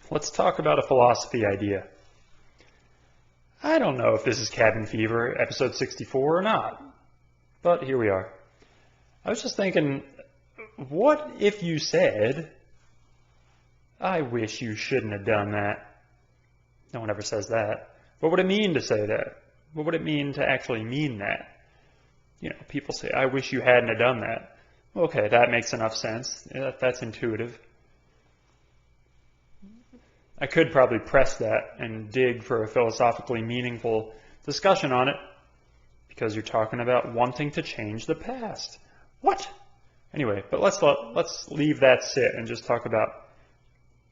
let's talk about a philosophy idea. I don't know if this is Cabin Fever, episode 64 or not, but here we are. I was just thinking, what if you said, I wish you shouldn't have done that? No one ever says that. What would it mean to say that? What would it mean to actually mean that? You know, people say, I wish you hadn't have done that. Okay, that makes enough sense. That's intuitive. I could probably press that and dig for a philosophically meaningful discussion on it, because you're talking about wanting to change the past. What? Anyway, but let's leave that sit and just talk about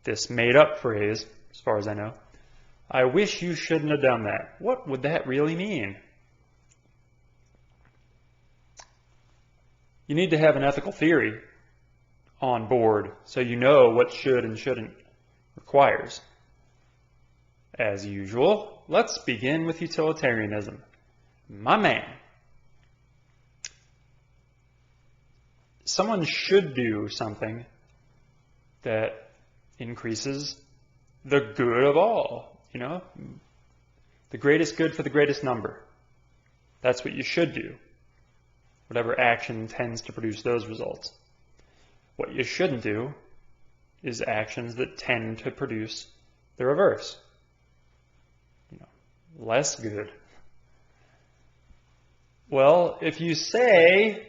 this made-up phrase, as far as I know. I wish you shouldn't have done that. What would that really mean? You need to have an ethical theory on board so you know what should and shouldn't requires. As usual, let's begin with utilitarianism. My man. Someone should do something that increases the good of all, you know? The greatest good for the greatest number. That's what you should do. Whatever action tends to produce those results. What you shouldn't do is actions that tend to produce the reverse. You know, less good. Well, if you say,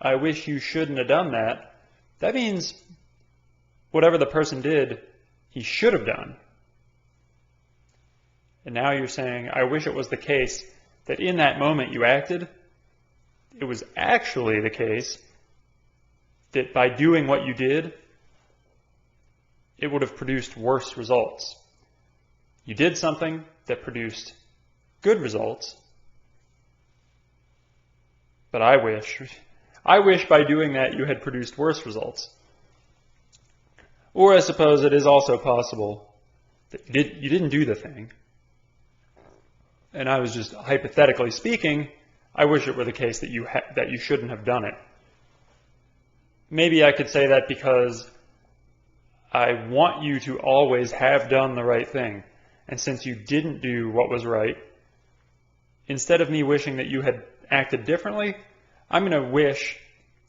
I wish you shouldn't have done that, that means whatever the person did, he should have done. And now you're saying, I wish it was the case that in that moment you acted, it was actually the case that by doing what you did, it would have produced worse results. You did something that produced good results, but I wish by doing that you had produced worse results. Or I suppose it is also possible that you didn't do the thing, and I was just hypothetically speaking, I wish it were the case that you shouldn't have done it. Maybe I could say that because I want you to always have done the right thing. And since you didn't do what was right, instead of me wishing that you had acted differently, I'm going to wish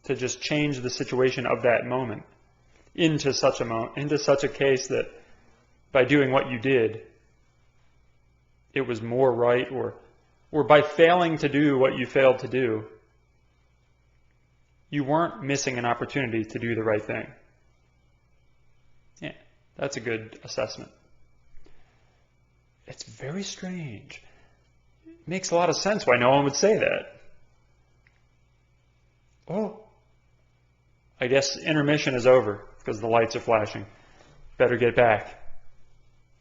to just change the situation of that moment into such a case that by doing what you did, it was more right, or by failing to do what you failed to do, you weren't missing an opportunity to do the right thing. Yeah, that's a good assessment. It's very strange. It makes a lot of sense why no one would say that. Oh, I guess intermission is over because the lights are flashing. Better get back.